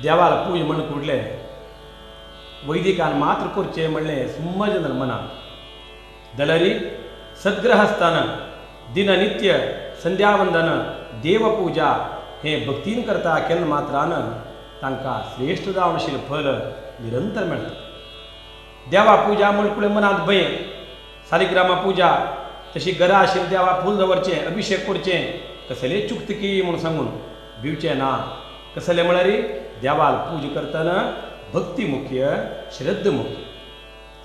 देवाला पूज म्हण कुडले वैदिकान मात्र करचे म्हणले सुम्म जन मना दलरी सद्ग्रहस्थान दिननित्य संध्यावंदन देवपूजा हे भक्तीन करता केन्ना मात्रान तांकां श्रेष्ठ जावनशील फल निरंतर मेळटा. देवा पूजा म्हणकुळे मनात भंय, सालिग्रामा पूजा तशी गरा आशिल्ली देवा फूल दवरचें, अभिषेक करचें, कसले चुकतकी म्हणून सांगून भिवचें ना. कसले म्हळ्यार देवाल पूज करतना भक्ती मुख्य, श्रद्ध मुख्य.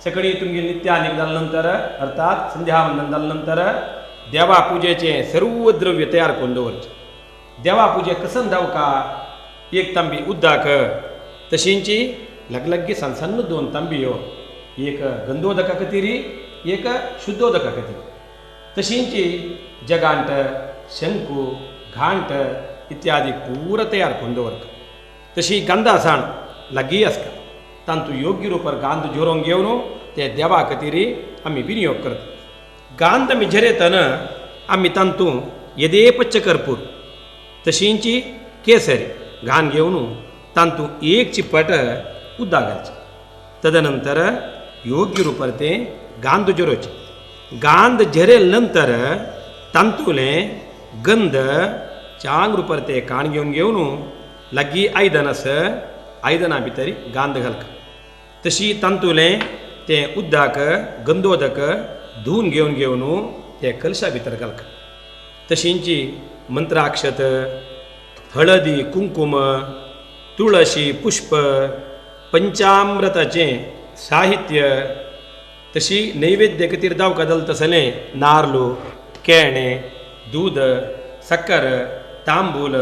सकाळी तुमगे नित्यानिक जाल्या नंतर अर्थात संध्यावंदन जाल्या नंतर देवा पूजेचे सर्व द्रव्य तयार करून दवरचे. देवा पूजे कसन जावका एक तांबी उद्दाक, तशींची लगलग्गी सन्न दोन तांबयो, एक गंधोदका खातीर एक शुद्धोदका खातीर. तशींची जगांट शंकू घांट इत्यादी पूर तयार करून दवरता. तशी गंधा साण लागीं आसता, तांतू योग्य रुपार गांध जोरोंक घेवन ते देवा खातीर आमी विनियोग करता. गांध आमी झरयतना आमी तांतू येदेपच्च कर्पूर तशींची केसरी घाण घेवन तांतू एक चिपट उद्दा घालचे. तदनंतर योग्य रुपार ते गांध जोरोवचे. गांध झरेल नंतर तांतुलें गंध चांग रुपार ते काण घेवन लागीं आयदन आसा, आयदना भितर गांध घालता. तशी तांतुलें तें उद्दाक गंधोदक धुवन घेवन ते कलशा भितर घालता. तशींची मंत्राक्षत, हळदी कुंकुम, तुळशी पुष्प, पंचामृताचें साहित्य, तशी नैवेद्य खातीर जावका जालें तसलें नारळो, केणे, दूद, साकर, तांबूल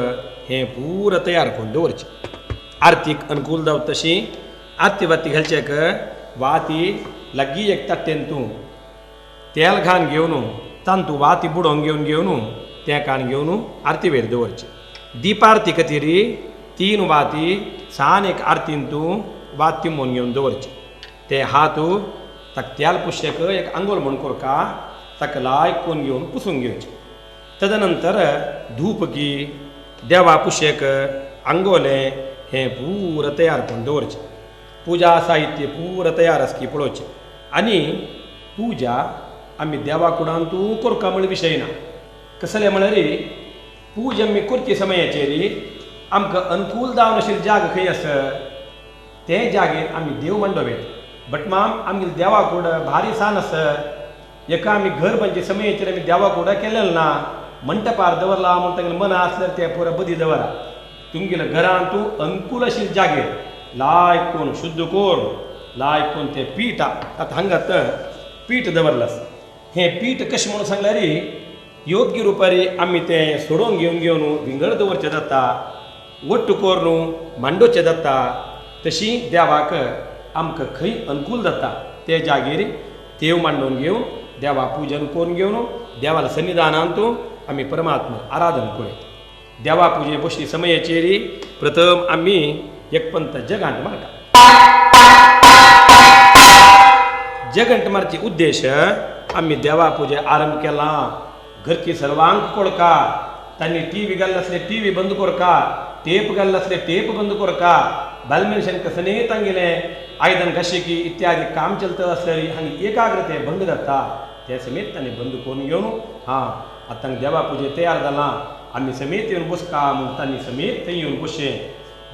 हें पूर तयार करून दवरचें. आरतीक अनुकूल जावं तशी आरती वाती घालचेक वाती लागीं एक ताट्टेन तूं तेल घान घेवन तांतू वाती बुडोवन घेवन तें काण घेवन आरती वेर दवरचें. दिपारती खातीर 3 वाती सान एक आरतीन तूं वाती मोन घेवन दवरचें. ते हात ताका तेल पुशेक एक आंघोळ म्हण करका ताका लायक कोण घेवन पुसून घेवचें. तदनंतर धूपकी देवा पुशेक आंघोळे हें पूर तयार करून दवरचें. पुजा साहित्य पूर तयार आसकी पळोवचें. आनी पुजा आमी देवा कुडांतू करका म्हण विशय ना. कसलें म्हळ्यार पूज आमी करचे समयाचेर आमकां अनुकूल जावन आशिल्ले जाग खंय आसा ते जागेर आमी देव मांडो वयता. बट माम आमगे देवा कूड भारी सान आसा, एका आमी घर बांदचे समयाचेर आमी देवा कुडा केलेलें ना, मंटपार दवरला म्हूण तांगेलें मना आसल्यार तें पुरो बदी दवरा. तुमगेल्या घरांत तूं अनुकूल आशिल्ले जागेर लायक कोण शुद्ध कोर लायक कोण तें पीठ आतां हांगात पीठ दवरलां आसा. हें पीठ कशें म्हणून सांगल्यार योग्य रुपार आमी तें सोडोवन घेवन विंगड दवरचें जाता, वट्ट करून मांडोवचें जाता. तशी देवाक आमकां खंय अनुकूल जाता ते जागेर देव मांडून घेवन देवा पूजन करून घेवन देवाला सन्निधानांत आमी परमात्मा आराधन करूं. देवा पुजे बसली समयाचेर प्रथम आमी एक पंत जगंट मारता. जगंट मारचे उद्देश आमी देवा पुजे आरंभ केला. घरकी सर्वांक कळका, तांणी टीव्ही घाल्ले आसले टीव्ही बंद करका, टेप घाल्ले आसले टेप बंद करका. बायल मनशान कसलेय तांगेलें आयदन घाशिकी इत्यादी काम चलत आसल्यार आनी एकाग्रते भंग जाता. ते समेत तांणी बंद करून घेवन आतां देवा पुजे तयार जालां, आमी समेत येवन बसका म्हूण तांणी समेत थंय येवन बसचें.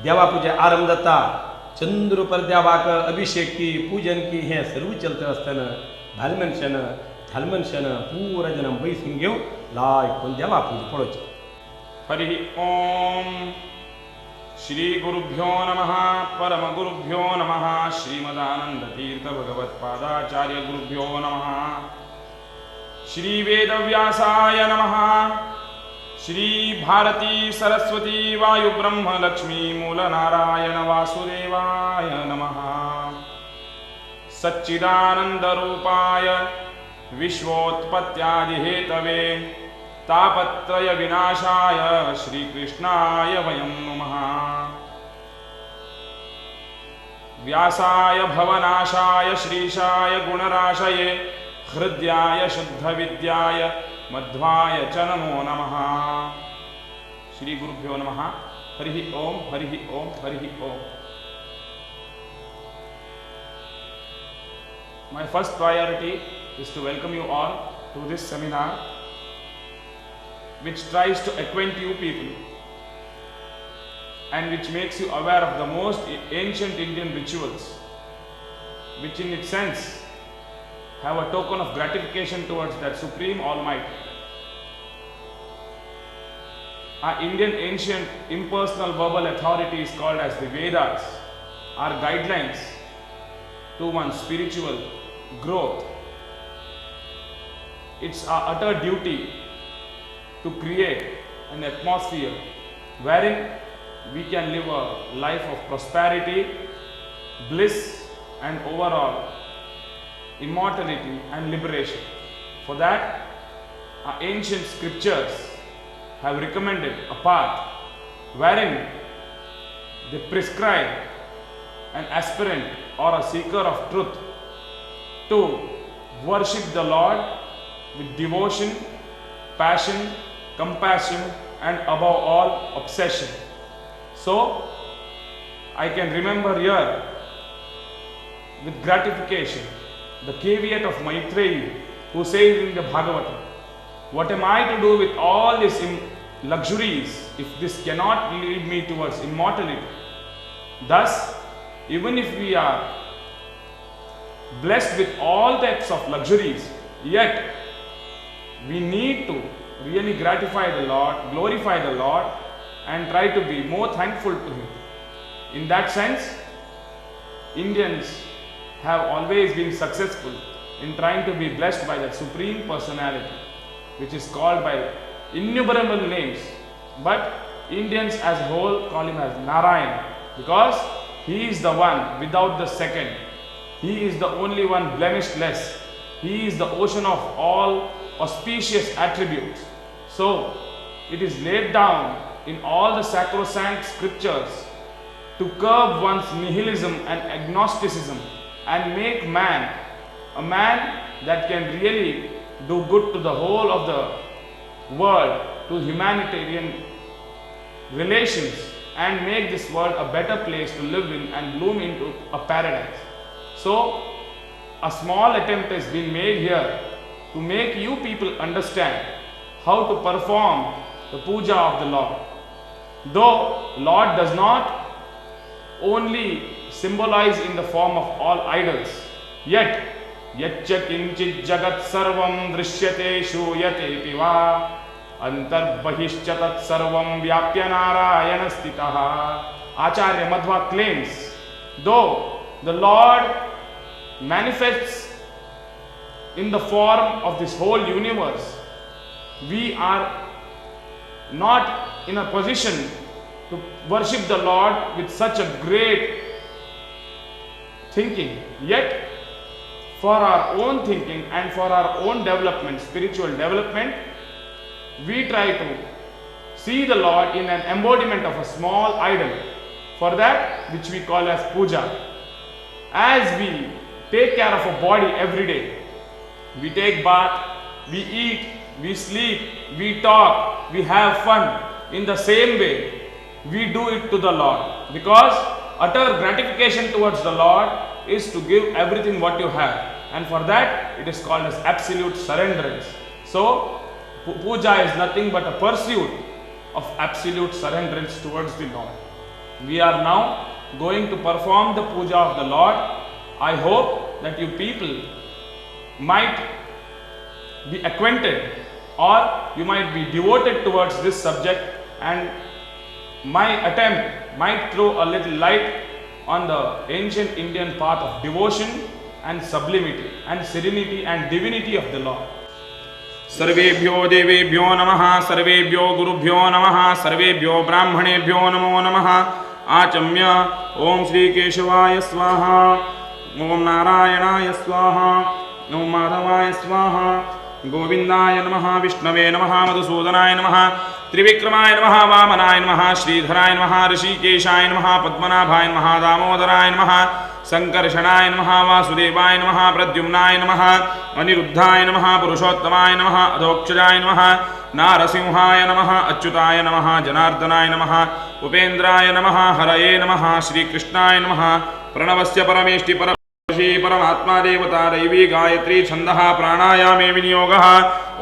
देवा पुजे आरंभ जाता. चंद्र रुपार देवाक अभिषेक की पूजन की हें सर्व चलत आसतना बायल मनशान पूरा जन बैसून घेवन लायक करून देवा पुजे पळोवचें. हरि ओम श्री गुरुभ्यो नमः. परम गुरुभ्यो नमः. श्रीमदानंद तीर्थ भगवत्पादाचार्य गुरुभ्यो नमः. श्री वेदव्यासाय नमः. श्री भारती सरस्वती वायु ब्रह्म लक्ष्मी मूल नारायण वासुदेवाय नमः. सच्चिदानंद रूपाय विश्वोत्पत्त्यादि हेतवे तापत्रय विनाशाय श्रीकृष्णाय वयं नमः. व्यासाय भवनाशाय श्रीशाय गुणराशये हृद्याय शुद्धविद्याय मध्वाय च नमो नमः. श्री गुरुभ्यो नमः. Harihi Om, Harihi Om, Harihi Om. My first priority is to welcome you all to this seminar, which tries to acquaint you people and which makes you aware of the most ancient Indian rituals, which in its sense have a token of gratification towards that Supreme Almighty. Our Indian ancient impersonal verbal authority is called as the Vedas, are guidelines to one's spiritual growth. It's our utter duty to create an atmosphere wherein we can live a life of prosperity, bliss, and overall immortality and liberation. For that, our ancient scriptures have recommended a path wherein they prescribe an aspirant or a seeker of truth to worship the Lord with devotion, passion, compassion, and above all, obsession. So, I can remember here with gratification the caveat of Maitreyi, who says in the Bhagavatam, what am I to do with all these luxuries if this cannot lead me towards immortality? Thus, even if we are blessed with all types of luxuries, yet we need to really gratify the Lord, glorify the Lord, and try to be more thankful to Him. In that sense, Indians have always been successful in trying to be blessed by that Supreme Personality, which is called by innumerable names. But Indians as a whole call Him as Narayana, because He is the one without the second. He is the only one blemishless. He is the ocean of all auspicious attributes. So, it is laid down in all the sacrosanct scriptures to curb one's nihilism and agnosticism and make man a man that can really do good to the whole of the world, to humanitarian relations, and make this world a better place to live in and bloom into a paradise. So, a small attempt has been made here to make you people understand how to perform the puja of the Lord. Though Lord does not only symbolize in the form of all idols, yet yaccha kinchit jagat sarvam drishyate shuyate piva antarbahishcha tat sarvam vyapya narayana stitaha. Acharya Madhva claims, though the Lord manifests in the form of this whole universe, we are not in a position to worship the Lord with such a great thinking. Yet, for our own thinking and for our own development, spiritual development, we try to see the Lord in an embodiment of a small idol. For that, which we call as puja. As we take care of a body every day, we take bath, we eat, we sleep, we talk, we have fun. In the same way, we do it to the Lord, because utter gratification towards the Lord is to give everything what you have, and for that it is called as absolute surrenderance. So, puja is nothing but a pursuit of absolute surrenderance towards the Lord. We are now going to perform the puja of the Lord. I hope that you people might be acquainted, or you might be devoted towards this subject, and my attempt might throw a little light on the ancient Indian path of devotion and sublimity and serenity and divinity of the Lord. सर्वेभ्यो देवेभ्यो नमः, सर्वेभ्यो गुरुभ्यो नमः, सर्वेभ्यो ब्राह्मणेभ्यो नमो नमः. आचम्य ओम श्री केशवाय स्वाहा, ओम नारायणाय स्वाहा, ओम माधवाय स्वाहा, गोविंदाय नमः, विष्णवे नमः, मधुसूदनाय नमः, त्रिविक्रमाय नमः, वामनाय नमः, श्रीधराय नमः, ऋषिकेशाय नमः, पद्मनाभाय नमः, दामोदराय नमः, संकर्षणाय नमः, वासुदेवाय नमः, प्रद्युम्नाय नमः, अनिरुद्धाय नमः, पुरुषोत्तमाय नमः, अधोक्षजाय नमः, नारसिंहाय नमः, अच्युताय नमः, जनार्दनाय नमः, उपेन्द्राय नमः, हरये नमः, श्रीकृष्णाय नमः, प्रणवस्य परमेष्टि परमात्मा देवता दैवी गायत्री छंदः प्राणायामे विनियोगः।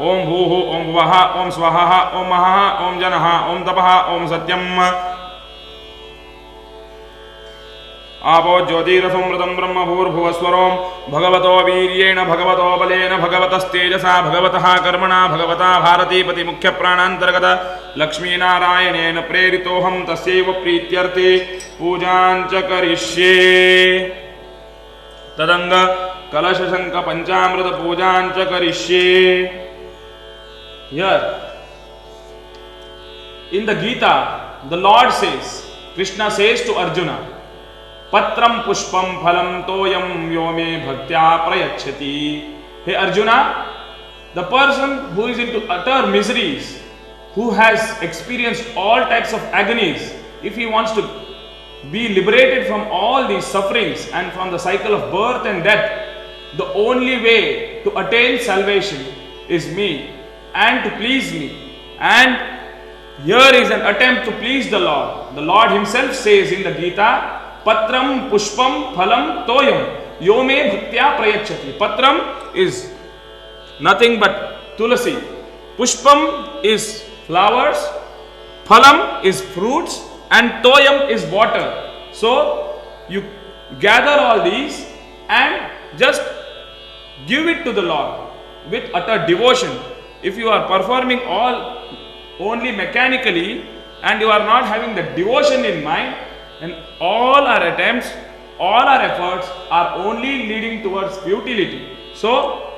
ओम भूः ओम भुवः ओम स्वः ओम महः ओम जनः ओम तपः ओम सत्यम्। आपो ज्योतिरसमृतं ब्रह्म भूर्भुवस्वरों भगवतो वीर्येण भगवतो बलेन भगवतस्तेजसा भगवतः कर्मणा भगवता भारतीपति मुख्य प्राणांतर्गत लक्ष्मीनारायणेन प्रेरितोऽहं तस्यैव प्रीत्यर्थे पूजां च करिष्ये। तदंग कलश शंख पंचामृत पूजां च करिष्ये। Here in the Gita, the Lord says, Krishna says to Arjuna, Patram pushpam phalam toyam yome bhaktya prayachati. Hey Arjuna, the person who is into utter miseries, who has experienced all types of agonies, if he wants to be liberated from all these sufferings and from the cycle of birth and death, the only way to attain salvation is me and to please me. And here is an attempt to please the Lord. The Lord himself says in the Gita, Patram pushpam phalam toyam yome bhaktya prayachati. Patram is nothing but tulasi. Pushpam is flowers, phalam is fruits, and toyam is water. So you gather all these and just give it to the Lord with utter devotion. If you are performing all only mechanically and you are not having the devotion in mind, then all our attempts, all our efforts are only leading towards futility. So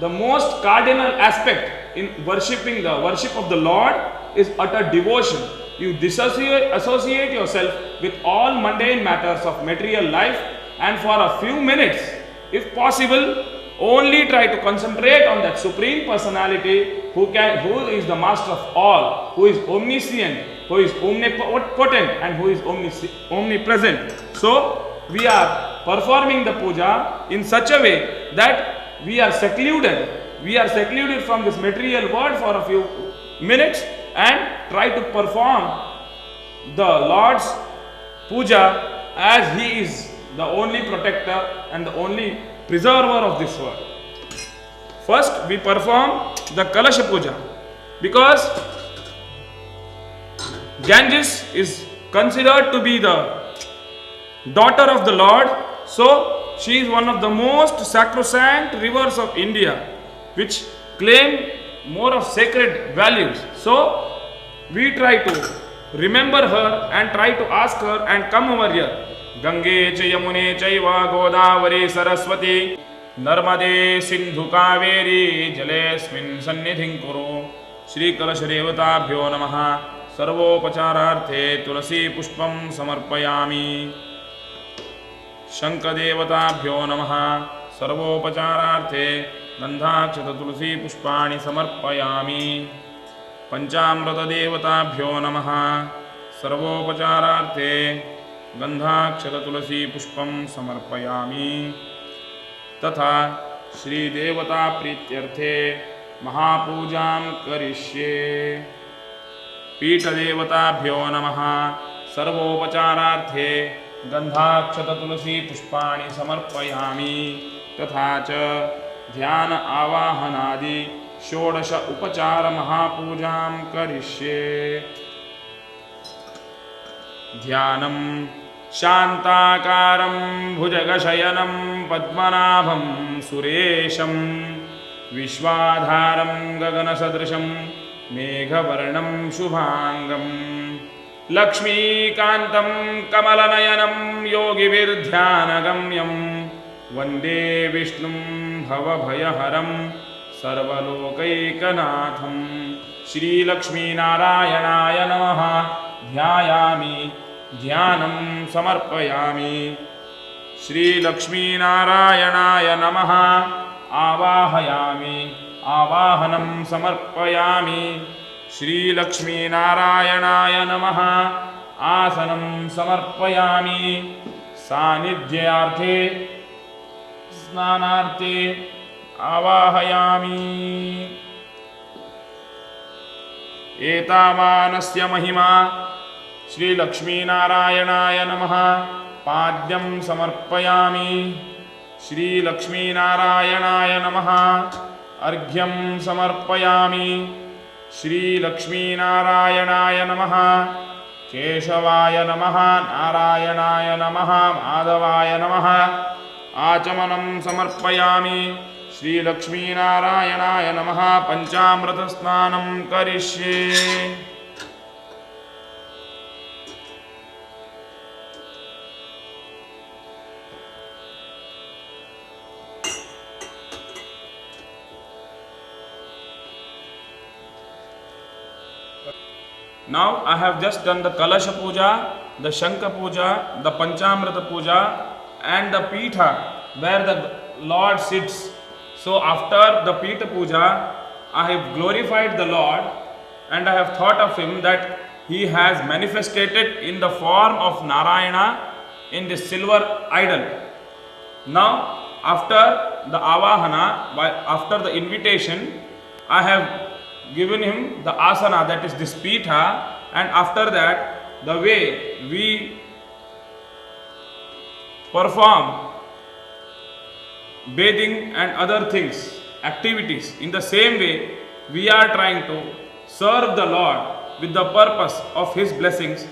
the most cardinal aspect in worshipping the worship of the Lord is utter devotion. You associate yourself with all mundane matters of material life, and for a few minutes, if possible, only try to concentrate on that supreme personality who is the master of all, who is omniscient, who is omnipotent, and who is omnipresent. So we are performing the puja in such a way that we are secluded from this material world for a few minutes and try to perform the Lord's puja as he is the only protector and the only preserver of this world. First we perform the Kalasha puja, because Ganges is considered to be the daughter of the Lord, so she is one of the most sacrosanct rivers of India, which claim more of sacred values. So we try to remember her and try to ask her and come over here. Gange cha yamune chaiva godavari saraswati narmade sindhu kaveri jalesmin sannidhim kuru. Shri Kalash Devatabhyo Namaha. Sarvopachararthe tulasi pushpam samarpayami. Shankadevatabhyo Namaha. Sarvopachararthe गंधाक्षत तुलसी पुष्पाणि समर्पयामि. पंचामृत देवताभ्यो नमः. सर्वोपचारार्थे गंधाक्षत तुलसी पुष्पं समर्पयामि. तथा श्री देवता प्रीत्यर्थे महापूजां करिष्ये. पीठ देवताभ्यो नमः. सर्वोपचारार्थे गंधाक्षत तुलसी पुष्पाणि समर्पयामि. तथा च ध्यान आवाहनादि षोडश उपचार महापूजां करिष्ये. ध्यानं शान्ताकारं भुजगशयनं पद्मनाभं सुरेशं विश्वाधारं गगनसदृशं मेघवर्णं शुभांगं लक्ष्मीकान्तं कमलनयनं योगिभिर्ध्यानगम्यं वन्दे विष्णुं भवभयहरं सर्वलोकैकनाथं. श्रीलक्ष्मीनारायणाय नमः. ध्यायामि ध्यानं समर्पयामि. श्रीलक्ष्मीनारायणाय नमः. आवाहयामि आवाहनं समर्पयामि। श्रीलक्ष्मीनारायणाय नमः। आसनं समर्पयामि। सानिध्यार्थे स्नानार्थे आवाहयामि। एतावानस्य महिमा। श्रीलक्ष्मीनारायणाय नमः। पाद्यं समर्पयामि। श्रीलक्ष्मीनारायणाय नमः। अर्घ्यं समर्पयामि। श्रीलक्ष्मीनारायणाय नमः। केशवाय नमः। नारायणाय नमः। माधवाय नमः। आचमनं समर्पयामि। श्रीलक्ष्मीनारायणाय नमः। पंचामृतस्नानं करिष्ये। Now I have just done the Kalasha Puja, the Shankha Puja, the Panchamrita Puja and the Pitha where the Lord sits. So after the Pitha Puja, I have glorified the Lord and I have thought of him that he has manifested in the form of Narayana in this silver idol. Now after the Avahana, after the invitation, I have given him the asana, that is this pitha, and after that the way we perform bathing and other things, activities, in the same way we are trying to serve the Lord with the purpose of his blessings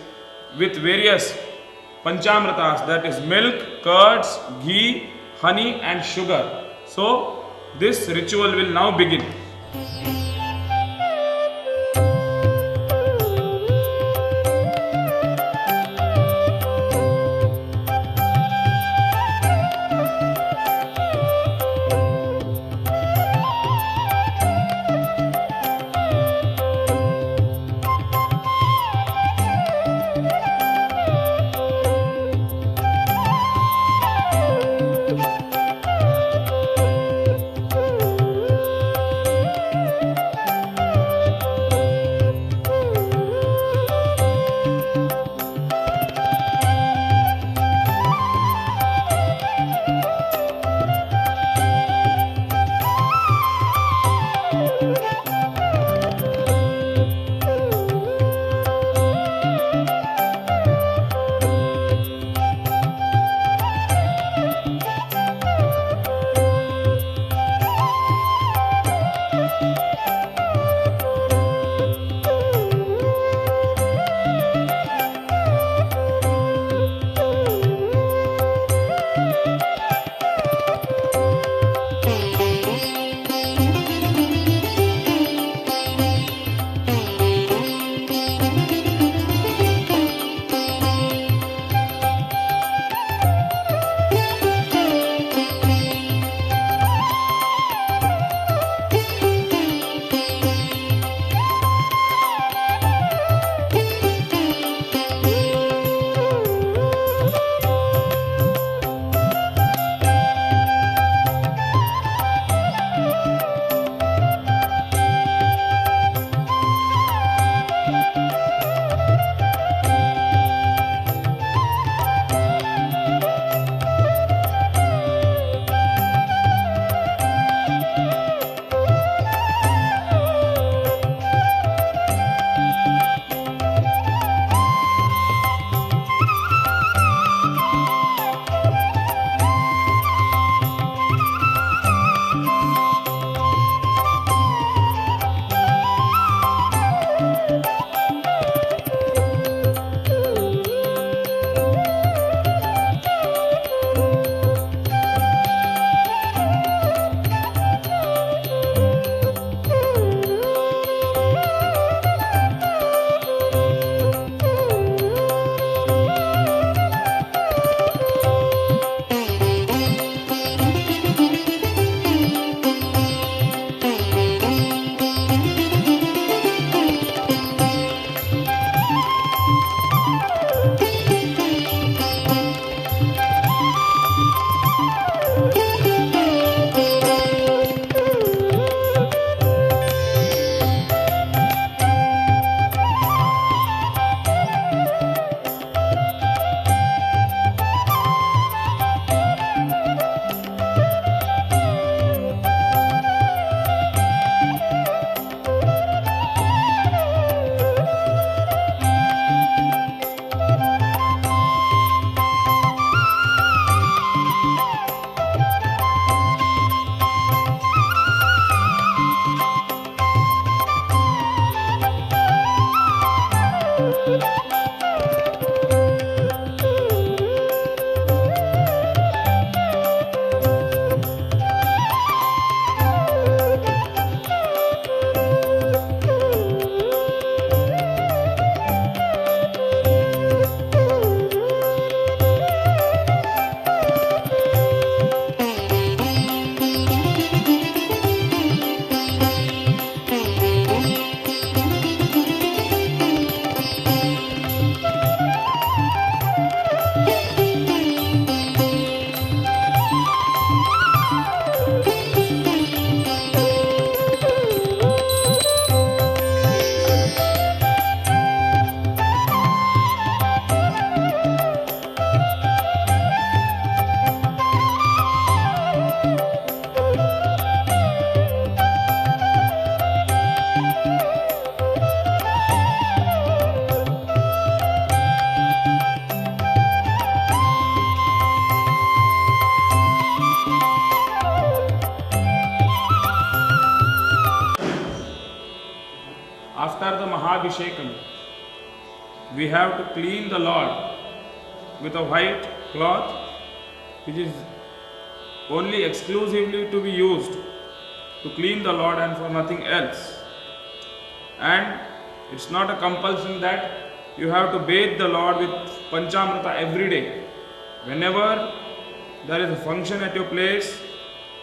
with various panchamritas, that is milk, curds, ghee, honey and sugar. So this ritual will now begin. Kushabhishekam. We have to clean the Lord with a white cloth which is only exclusively to be used to clean the Lord and for nothing else. And it's not a compulsion that you have to bathe the Lord with Panchamrita every day. Whenever there is a function at your place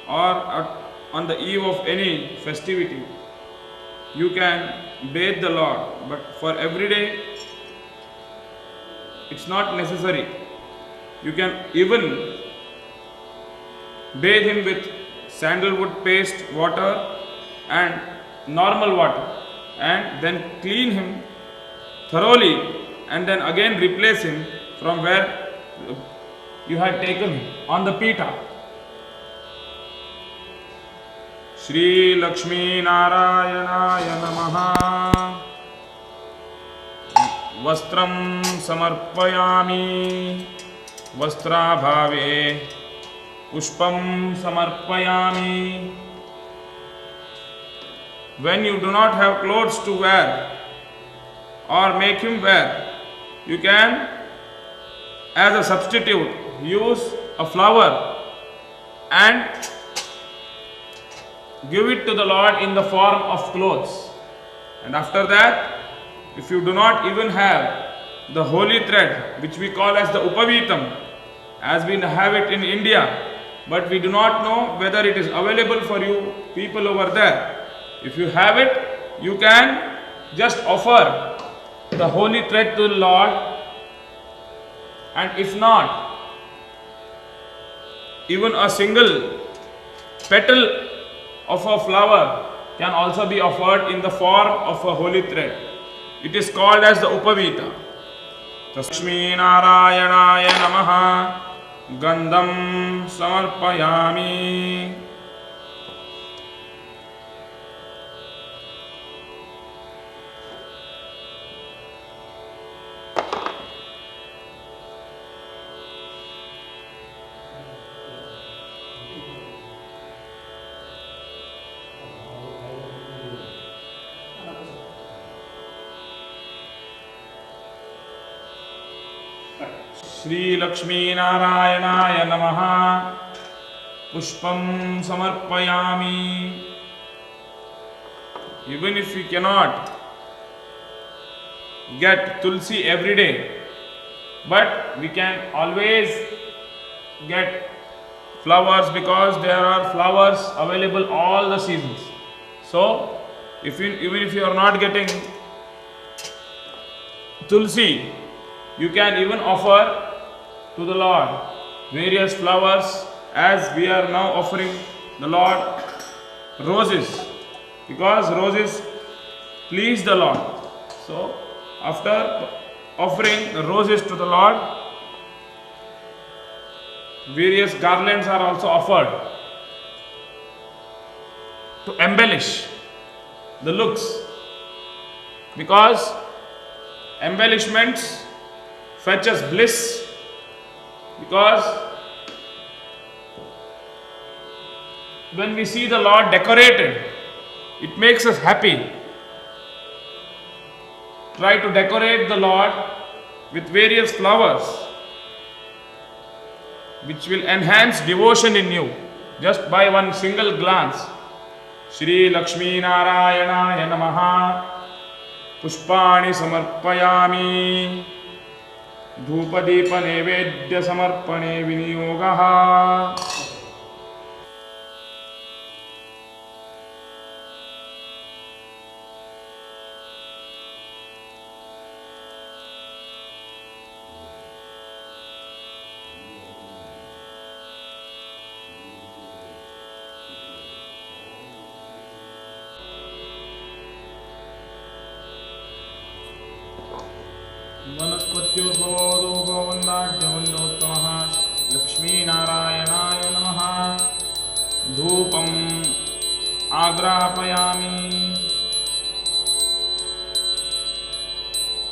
or on the eve of any festivity, you can bathe the Lord. But for every day, it's not necessary. You can even bathe him with sandalwood paste water and normal water, and then clean him thoroughly, and then again replace him from where you had taken him on the pita. Shri Lakshmi Narayanaaya Namaha. Vastram samarpayami, vastrabhave pushpam samarpayami. When you do not have clothes to wear or make him wear, you can, as a substitute, use a flower and give it to the Lord in the form of clothes. And after that, if you do not even have the holy thread, which we call as the Upavitam, as we have it in India, but we do not know whether it is available for you people over there. If you have it, you can just offer the holy thread to the Lord, and if not, even a single petal of a flower can also be offered in the form of a holy thread. It is called as the Upavita. Lakshmi Narayanaya Namaha. Gandham Samarpayami. Shri Lakshmi Narayanaya Namaha. Pushpam Samarpayami. Even if we cannot get Tulsi every day, but we can always get flowers, because there are flowers available all the seasons. So, even if you are not getting Tulsi, you can even offer to the Lord various flowers, as we are now offering the Lord roses, because roses please the Lord. So, after offering the roses to the Lord, various garlands are also offered to embellish the looks, because embellishments fetch us bliss, because when we see the Lord decorated, it makes us happy. Try to decorate the Lord with various flowers, which will enhance devotion in you just by one single glance. Shri Lakshmi Narayanaya Namaha. Pushpani Samarpayami. Dhupadīpa Nevedya Samarpane Viniyogaha. वनस्पत्योद्भवोदोपवन्दाढ्यवन्दोत्तमः लक्ष्मीनारायणाय नमः। धूपम् आग्रापयामि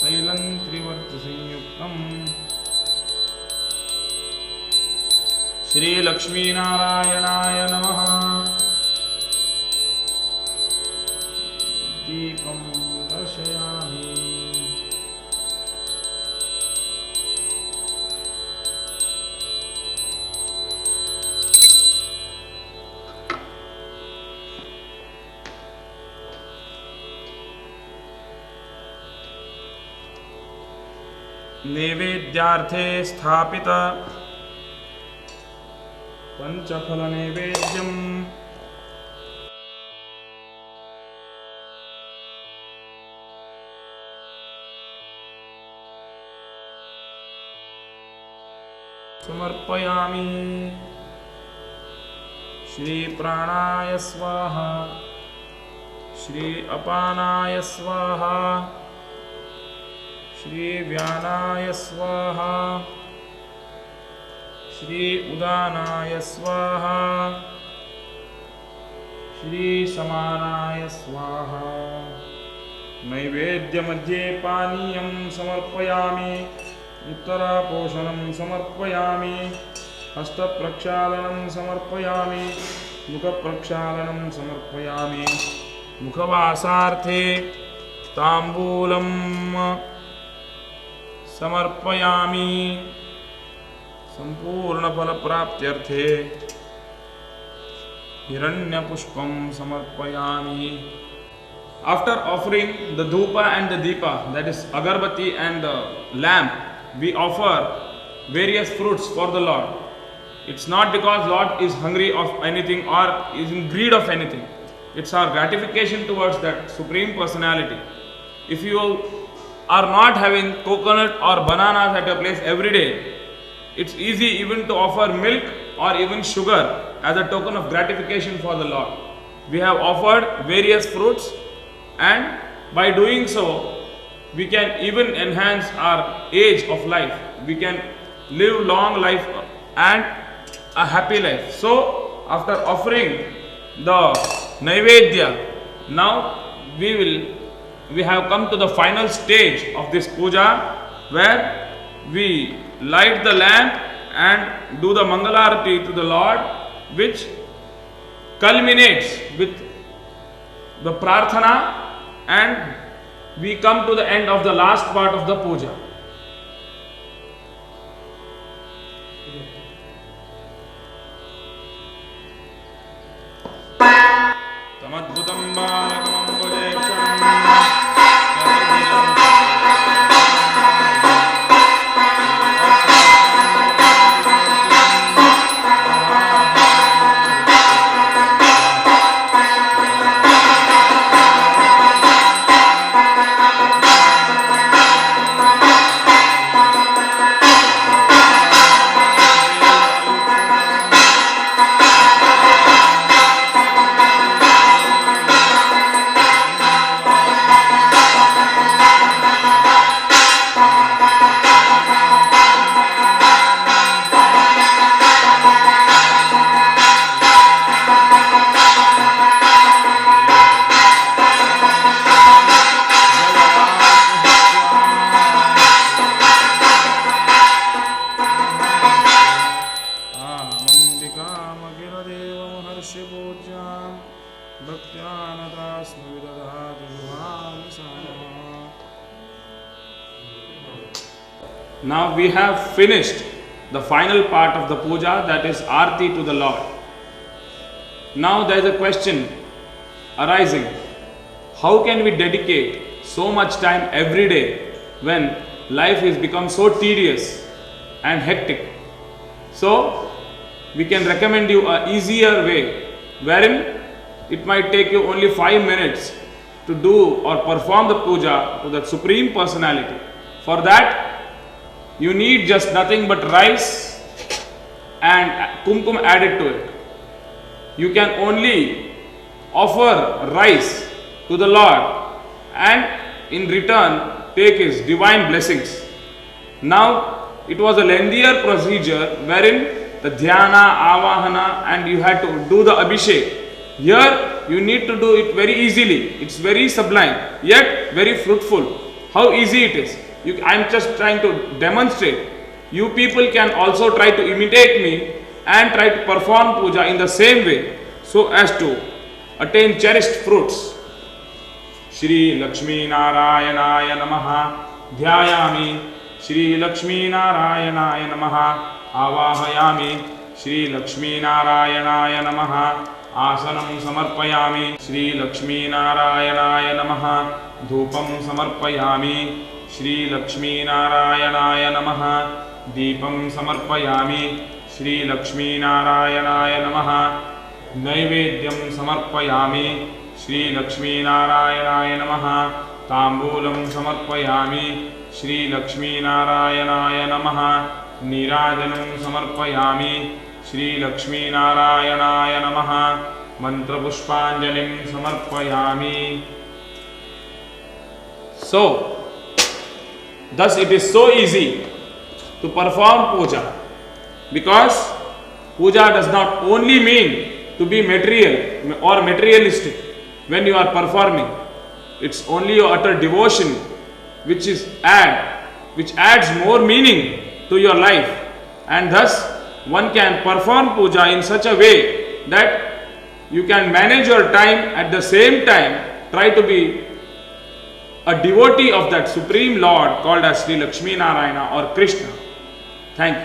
तैलं त्रिवर्तसंयुक्तम्। श्रीलक्ष्मीनारायणाय नमः। दीपं दर्शयामि। नैवेद्यार्थे स्थापित पंचफल नैवेद्यम समर्पयामि। श्री प्राणाय स्वाहा, श्री अपानाय स्वाहा, श्री व्यानाय स्वाहा, श्री उदानाय स्वाहा, श्री समानाय स्वाहा। नैवेद्य मध्ये पानीयं समर्पयामि, उत्तरापोषणं समर्पयामि, हस्तप्रक्षालनं समर्पयामि, मुखप्रक्षालनं समर्पयामि। मुखवासार्थे ताम्बूलं समर्पयामि। संपूर्णफलप्राप्त्यर्थे हिरण्यपुष्पं समर्पयामि। After offering the dhupa and the deepa, that is agarbatti and the lamp, we offer various fruits for the Lord. It's not because Lord is hungry of anything or is in greed of anything. It's our gratification towards that Supreme Personality. If you are not having coconut or bananas at your place every day, it's easy even to offer milk or even sugar as a token of gratification for the Lord. We have offered various fruits, and by doing so, we can even enhance our age of life. We can live long life and a happy life. So, after offering the Naivedya, now we have come to the final stage of this puja, where we light the lamp and do the Mangalarati to the Lord, which culminates with the Prarthana, and we come to the end of the last part of the puja. Tamadbhutam balakam ambujeksham Now we have finished the final part of the puja, that is Aarti to the Lord. Now there is a question arising. How can we dedicate so much time every day when life has become so tedious and hectic? So we can recommend you an easier way, wherein it might take you only 5 minutes to do or perform the puja to the Supreme Personality. For that, you need just nothing but rice and kumkum added to it. You can only offer rice to the Lord and in return take His divine blessings. Now, it was a lengthier procedure wherein the dhyana, avahana, and you had to do the abhishek. Here, you need to do it very easily. It's very sublime, yet very fruitful. How easy it is. I am just trying to demonstrate. You people can also try to imitate me and try to perform puja in the same way so as to attain cherished fruits. Shri Lakshmi Narayanaya Namaha Dhyayami. Shri Lakshmi Narayanaya Namaha Avahayami. Shri Lakshmi Narayanaya Namaha Asanam Samarpayami. Shri Lakshmi Narayanaya Namaha Dhupam Samarpayami. श्रीलक्ष्मीनारायणाय नमः। दीपं समर्पयामि श्रीलक्ष्मीनारायणाय नमः। नैवेद्यं समर्पयामि श्रीलक्ष्मीनारायणाय नमः। ताम्बूलं समर्पयामि श्रीलक्ष्मीनारायणाय नमः। नीराजनं समर्पयामि श्रीलक्ष्मीनारायणाय नमः। मंत्रपुष्पांजलिं समर्पयामि। So, thus it is so easy to perform puja, because puja does not only mean to be material or materialistic when you are performing. It's only your utter devotion which adds more meaning to your life, and thus one can perform puja in such a way that you can manage your time, at the same time try to be a devotee of that Supreme Lord called as Sri Lakshmi Narayana or Krishna. Thank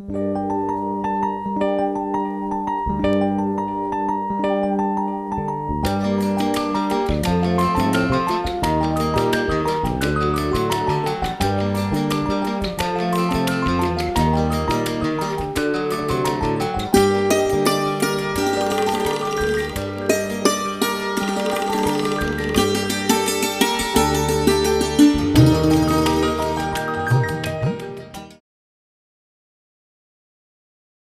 you.